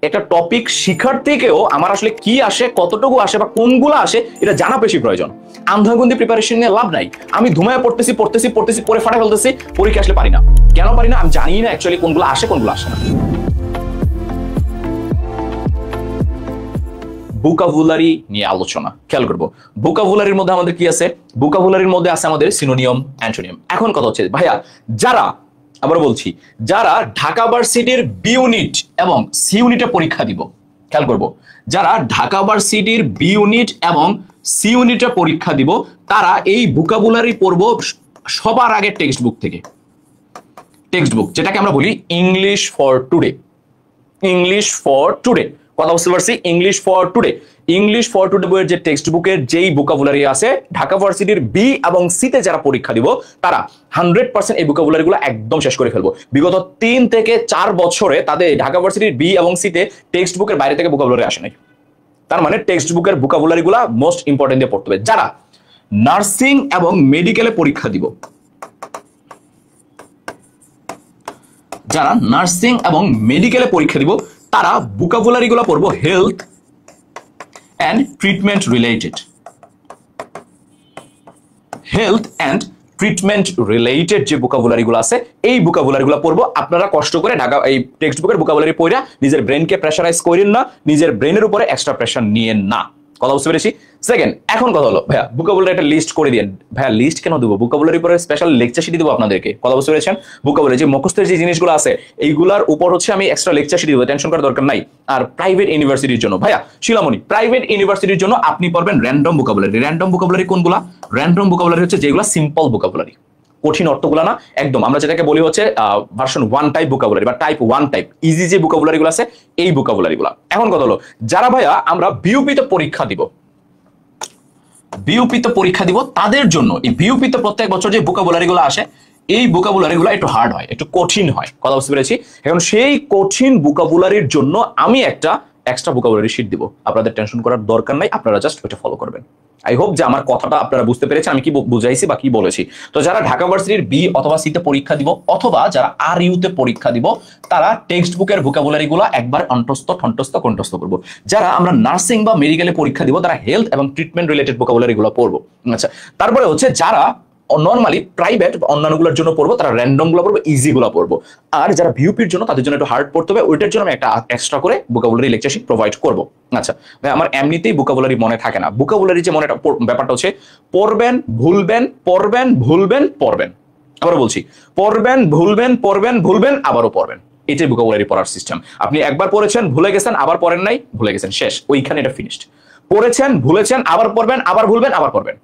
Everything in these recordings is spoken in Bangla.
একটা টপিক শিখার থেকেও আমার আসলে কি আসে, কতটুকু আসে বা কোনগুলো আসে এটা জানা বেশি প্রয়োজন। আন্ধাগুন্দি প্রিপারেশন নিয়ে লাভ নাই। আমি ধুমায় পড়তেছি পরে ফাটাই ফেলতেছি, পরীক্ষা আসলে পারি না। কেন পারি না? আমি জানি না অ্যাকচুয়ালি কোনগুলো আসে কোনগুলো আসে না। ভোকাবুলারি নিয়ে আলোচনা খেয়াল করবো। ভোকাবুলারির মধ্যে আমাদের কি আছে? ভোকাবুলারির মধ্যে আছে আমাদের সিনোনিয়াম, অ্যান্টোনিয়াম। এখন কথা হচ্ছে ভাইয়া, যারা, আবার বলছি, যারা ঢাকা ভার্সিটির বি ইউনিট এবং সি ইউনিটে পরীক্ষা দিব, খেয়াল করবো, যারা ঢাকা ভার্সিটির বি ইউনিট এবং সি ইউনিটে পরীক্ষা দিব, তারা এই ভোকাবুলারি পড়বো সবার আগে টেক্সট বুক থেকে। টেক্সট বুক যেটাকে আমরা বলি English for today. English for today, কথা বুঝতে পারছি? English for today. English for today বইয়ের যে টেক্সট বুকের যেই ভোকাবুলারি আছে, ঢাকা ভার্সিটির বি এবং সিতে যারা পরীক্ষা দিব তারা 100% এই ভোকাবুলারি গুলো একদম শেষ করে ফেলবো। বিগত 3 থেকে 4 বছরে তাদের ঢাকা ভার্সিটির বি এবং সিতে টেক্সট বুকের বাইরে থেকে ভোকাবুলারি আসে নাই। তার মানে টেক্সট বুকের ভোকাবুলারি গুলা মোস্ট ইম্পর্টেন্ট দিয়ে পড়তে হবে। যারা নার্সিং এবং মেডিকেলে পরীক্ষা দিব, যারা নার্সিং এবং মেডিকেলে পরীক্ষা দিব, তারা ভোকাবুলারি গুলো পড়বো health and treatment related. Health and treatment related যে ভোকাবুলারি গুলো আছে, এই ভোকাবুলারি গুলো পড়বো। আপনারা কষ্ট করে ঢাকা এই টেক্সট বুকের ভোকাবুলারি পড়া নিজের ব্রেনকে প্রেশারাইজ করেন না, নিজের ব্রেনের উপরে এক্সট্রা প্রেশার নিয়েন না। কথা বুঝতে পেরেছি? সেকেন্ড, এখন কথা হলো ভাইয়া ভোকাবুলারি একটা লিস্ট করে দিন। ভাইয়া লিস্ট কেন দেবো? ভোকাবুলারি পরে স্পেশাল লেকচার শিট দেবো আপনাদেরকে। কথা বুঝতে পেরেছেন? ভোকাবুলারি যে মুখস্থের যে জিনিসগুলো আছে এইগুলার উপর হচ্ছে আমি এক্সট্রা লেকচার শিট দেবো, টেনশন করার দরকার নাই। আর প্রাইভেট ইউনিভার্সিটির জন্য ভাইয়া শিলামণি, প্রাইভেট ইউনিভার্সিটির জন্য আপনি পড়বেন র্যান্ডম ভোকাবুলারি। র্যান্ডম ভোকাবুলারি কোনগুলা? র্যান্ডম ভোকাবুলারি হচ্ছে যেগুলো সিম্পল ভোকাবুলারি, কঠিন অর্থগুলো না, একদম আমরা যেটাকে বলি হচ্ছে ভার্সন 1 টাইপ ভোকাবুলারি বা টাইপ 1 টাইপ, ইজি যে ভোকাবুলারি গুলো আছে এই ভোকাবুলারি গুলা। এখন কথা হলো, যারা ভাইয়া আমরা বিউপিতে পরীক্ষা দিব, বিউপিতে পরীক্ষা দিব, তাদের জন্য এই বিউপিতে প্রত্যেক বছর যে ভোকাবুলারি গুলো আসে, এই ভোকাবুলারি গুলো একটু হার্ড হয়, একটু কঠিন হয়। কথা বুঝতে পেরেছি? এখন সেই কঠিন ভোকাবুলারির জন্য আমি একটা এক্সট্রা ভোকাবুলারি শিট দিব। আপনাদের টেনশন করার দরকার নাই, আপনারা জাস্ট ওইটা ফলো করবেন। আই হোপ যে আমার কথাটা আপনারা বুঝতে পেরেছেন, আমি কি বুঝাইছি বা কি বলেছি। তো যারা ঢাকা ভার্সিটির বি অথবা সিতে পরীক্ষা দিব, অথবা যারা আর ইউতে পরীক্ষা দিব, তারা টেক্সট বুকের ভোকাবুলারি গুলো একবার কণ্ঠস্থ করবো। যারা আমরা নার্সিং বা মেডিকেলে পরীক্ষা দিব, তারা হেলথ এবং ট্রিটমেন্ট রিলেটেড ভোকাবুলারি গুলো পড়বো। আচ্ছা, তারপরে হচ্ছে যারা নর্মালি প্রাইভেট অন্যান্যগুলোর জন্য পড়বো, তারা র্যান্ডম গুলো পড়বো, ইজি গুলো পড়বো। আর যারা ভিউপির জন্য, তাদের জন্য একটু হার্ড পড়তে হবে, ওইটার জন্য আমি একটা এক্সট্রা করে ভোকাবুলারি লেকচার শিট প্রোভাইড করবো। আচ্ছা ভাই, আমার এমনিতেই ভোকাবুলারি মনে থাকে না। ভোকাবুলারি যে মনে ব্যাপারটা হচ্ছে পড়বেন, ভুলবেন, পড়বেন, ভুলবেন, পড়বেন। আবারও বলছি, পড়বেন, ভুলবেন, পড়বেন, ভুলবেন, আবারও পড়বেন। এটাই ভোকাবুলারি পড়ার সিস্টেম। আপনি একবার পড়েছেন, ভুলে গেছেন, আবার পড়েন নাই, ভুলে গেছেন, শেষ, ওইখানে এটা ফিনিশড। পড়েছেন, ভুলেছেন, আবার পড়বেন, আবার ভুলবেন, আবার পড়বেন।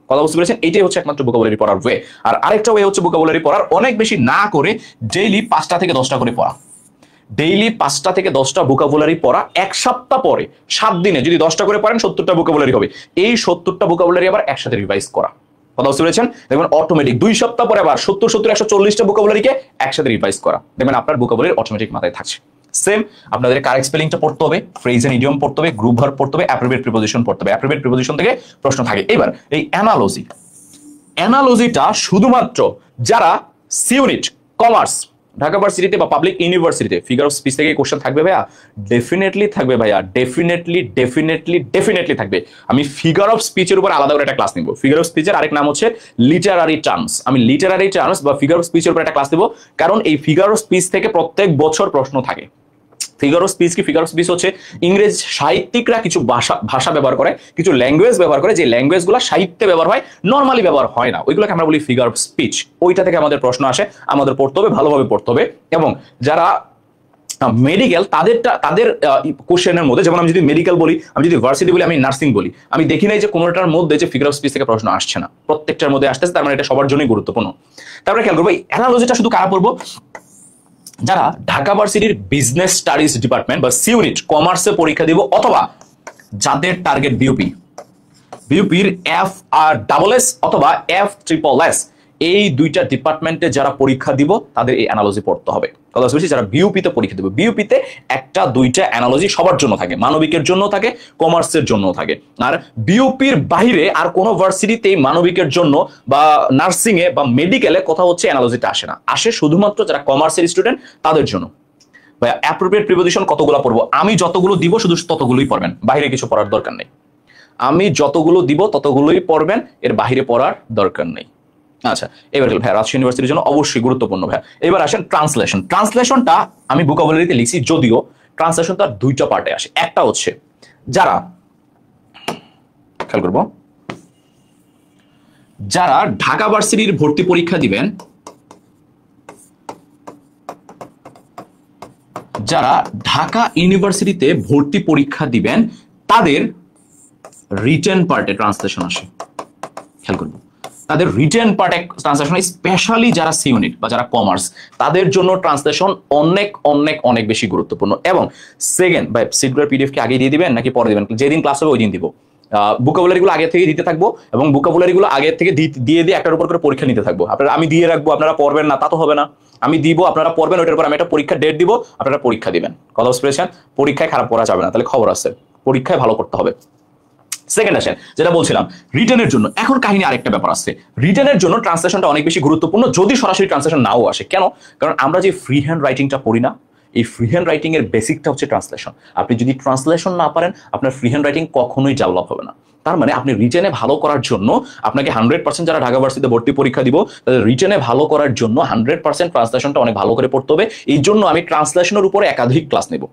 কথা বুঝতে পেরেছেন? এটাই হচ্ছে একমাত্র ভোকাবুলারি পড়ার ওয়ে। আর আরেকটা ওয়ে হচ্ছে ভোকাবুলারি পড়ার অনেক বেশি না করে ডেইলি 5টা থেকে 10টা করে পড়া। ডেইলি 5টা থেকে 10টা ভোকাবুলারি পড়া, এক সপ্তাহ পরে 7 দিনে যদি 10টা করে পড়েন 70টা ভোকাবুলারি হবে। এই 70টা ভোকাবুলারি আবার একসাথে রিভাইজ করা। কথা বুঝতে পেরেছেন? দেখবেন অটোমেটিক 2 সপ্তাহ পরে আবার 140টা ভোকাবুলারিকে একসাথে রিভাইজ করা, দেখবেন আপনার ভোকাবুলারি অটোমেটিক মাথায় থাকছে। সেম আপনাদের কারেক্ট স্পেলিংটা পড়তে হবে, ফ্রেজ এন্ড ইডিয়ম পড়তে হবে, গ্রুপ ভার্ব পড়তে হবে, অ্যাপ্রোপ্রিয়েট প্রিপোজিশন পড়তে হবে। অ্যাপ্রোপ্রিয়েট প্রিপোজিশন থেকে প্রশ্ন থাকে। এবার এই অ্যানালজিটা শুধুমাত্র যারা সি ইউনিট, কমার্স, ঢাকা ভার্সিটিতে বা পাবলিক ইউনিভার্সিটিতে ফিগার অফ স্পিচ থেকে কোশ্চেন থাকবে ভাইয়া, ডেফিনেটলি থাকবে ভাইয়া, ডেফিনেটলি থাকবে। আমি ফিগার অফ স্পিচের উপর আলাদা করে একটা ক্লাস নিব। ফিগার অফ স্পিচের আরেক নাম হচ্ছে লিটারারি টার্মস। আমি লিটারারি টার্মস বা ফিগার অফ স্পিচের উপর একটা ক্লাস নিব, কারণ এই ফিগার অফ স্পিচ থেকে প্রত্যেক বছর প্রশ্ন থাকে। ফিগার অফ স্পিচ কি? ফিগার অফ স্পিচ হচ্ছে ইংরেজ সাহিত্যিকরা কিছু ভাষা ব্যবহার করে, কিছু ল্যাঙ্গুয়েজ ব্যবহার করে, যে ল্যাঙ্গুয়েজগুলো সাহিত্যে ব্যবহার হয়, নর্মালি ব্যবহার হয় না, ওইগুলোকে আমরা বলি ফিগার অফ স্পিচ। ওইটা থেকে আমাদের প্রশ্ন আসে, আমাদের পড়তে হবে, ভালোভাবে পড়তে হবে। এবং যারা মেডিকেল, তাদের কোশ্চেনের মধ্যে, যেমন আমি যদি মেডিকেল বলি, আমি যদি ভার্সিটি বলি, আমি নার্সিং বলি, আমি দেখি নাই যে কোনোটার মধ্যে যে ফিগার অফ স্পিচ থেকে প্রশ্ন আসছে না, প্রত্যেকটার মধ্যে আসতেছে। তার মানে এটা সবার জন্যই গুরুত্বপূর্ণ। তারপরে খেয়াল করবো, এই অ্যানালজিটা শুধু কারা পড়বো? যারা ঢাকা ভার্সিটির বিজনেস স্টাডিজ ডিপার্টমেন্ট বা সি ইউনিট, কমার্সে পরীক্ষা দিব, অথবা যাদের টার্গেট বিউপির FRSS অথবা FSSS, এই দুইটা ডিপার্টমেন্টে যারা পরীক্ষা দিব, তাদের এই অ্যানালজি পড়তে হবে। কথা বলছি, যারা বিউপিতে পরীক্ষা দিব, বিউপিতে 1-2টা অ্যানালজি সবার জন্য থাকে, মানবিকের জন্য থাকে, কমার্সের জন্য থাকে। আর বিউপির বাইরে আর কোনো ভার্সিটিতেই মানবিকের জন্য বা নার্সিং এ বা মেডিকেলে কথা হচ্ছে অ্যানালজিটা আসে না, আসে শুধুমাত্র যারা কমার্সের স্টুডেন্ট তাদের জন্য। ভাইয়া অ্যাপ্রোপ্রিয়েট প্রিপোজিশন কতগুলো পড়বো? আমি যতগুলো দিব শুধু ততগুলোই পড়বেন, বাইরে কিছু পড়ার দরকার নেই। আমি যতগুলো দিব ততগুলোই পড়বেন, এর বাইরে পড়ার দরকার নেই। আচ্ছা, এবার ভাইয়া রাজশাহী ইউনিভার্সিটির জন্য অবশ্যই গুরুত্বপূর্ণ ভাইয়া। এবার আসেন ট্রান্সলেশন। ট্রান্সলেশনটা আমি ভোকাবুলারিতে লিখছি, যদিও ট্রান্সলেশন তার দুইটা পার্টে আসে। একটা হচ্ছে যারা, খেয়াল করবো, যারা ঢাকা ভার্সিটির ভর্তি পরীক্ষা দিবেন, যারা ঢাকা ইউনিভার্সিটিতে ভর্তি পরীক্ষা দিবেন তাদের রিটেন পার্টে ট্রান্সলেশন আসে। খেয়াল করবো, তাদের রিটেন পার্টে ট্রান্সলেশন, স্পেশালি যারা সি ইউনিট বা যারা কমার্স, তাদের জন্য ট্রান্সলেশন অনেক অনেক অনেক বেশি গুরুত্বপূর্ণ। এবং সেকেন্ড, ভাই সিটগুলোর পিডিএফ কি আগে দিয়ে দিবেন নাকি পরে দিবেন? যেদিন ক্লাস হবে ওই দিন দিব। ভোকাবুলারিগুলো আগে থেকে দিতে থাকবো এবং ভোকাবুলারিগুলো আগে থেকে দিয়ে একটার উপর করে পরীক্ষা নিতে থাকবো। আপনারা, আমি দিয়ে রাখবো, আপনারা পড়বেন না তা তো হবে না। আমি দিব, আপনারা পড়বেন, ওইটার পর আমি একটা পরীক্ষা ডেট দিব, আপনারা পরীক্ষা দিবেন। কথা বুঝতে পেরেছেন? পরীক্ষায় খারাপ করা যাবে না, তাহলে খবর আছে, পরীক্ষায় ভালো করতে হবে। সেকেন্ড আসেন, যেটা বলছিলাম রিটেনের জন্য, এখন কাহিনী আরেকটা ব্যাপার আছে। রিটেনের জন্য ট্রান্সলেশনটা অনেক বেশি গুরুত্বপূর্ণ, যদি সরাসরি ট্রান্সলেশন নাও আসে। কেন? কারণ আমরা যে ফ্রি হ্যান্ড রাইটিংটা পড়ি না, এই ফ্রি হ্যান্ড রাইটিং এর বেসিকটা হচ্ছে ট্রান্সলেশন। আপনি যদি ট্রান্সলেশন না পারেন, আপনার ফ্রি হ্যান্ড রাইটিং কখনোই ডেভেলপ হবে না। তার মানে আপনি রিটেনে ভালো করার জন্য আপনাকে 100% যারা ঢাকা ভার্সিটিতে ভর্তি পরীক্ষা দিব, তাদের রিটেনে ভালো করার জন্য 100% ট্রান্সলেশনটা অনেক ভালো করে পড়তে হবে। এই জন্য আমি ট্রান্সলেশনের উপরে একাধিক ক্লাস নেব,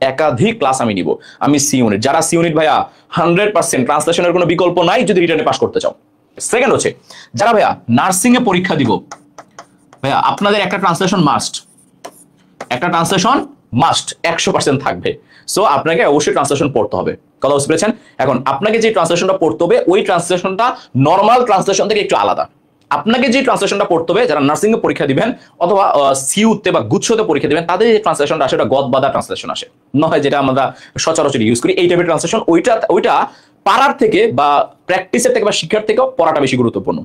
একাধিক ক্লাস আমি নিব। আমি সি ইউনিট, যারা সি ইউনিট ভাইয়া 100% ট্রান্সলেশনের কোনো বিকল্প নাই যদি রিটেনে পাস করতে চাও। সেকেন্ড হচ্ছে যারা ভাইয়া নার্সিং এ পরীক্ষা দিব, ভাইয়া আপনাদের একটা ট্রান্সলেশন মাস্ট, একটা ট্রান্সলেশন মাস্ট 100% থাকবে। সো আপনাকে অবশ্যই ট্রান্সলেশন পড়তে হবে। কথা বুঝতে পেরেছেন? এখন আপনাকে যে ট্রান্সলেশনটা পড়তে হবে, ওই ট্রান্সলেশনটা নর্মাল ট্রান্সলেশন থেকে একটু আলাদা। আপনাকে যে ট্রান্সলেশনটা পড়তে হবে, যারা নার্সিং এ পরীক্ষা দিবেন অথবা সিইউতে বা গুচ্ছতে পরীক্ষা দিবেন, তাদের যে ট্রান্সলেশনটা আসে ওটা গদবাদা ট্রান্সলেশন আসে, নয় যেটা আমরা সচরাচর ইউজ করি এই টাইপের ট্রান্সলেশন। ওইটা পারার থেকে বা প্র্যাকটিসের থেকে বা শিক্ষার থেকেও পড়াটা বেশি গুরুত্বপূর্ণ।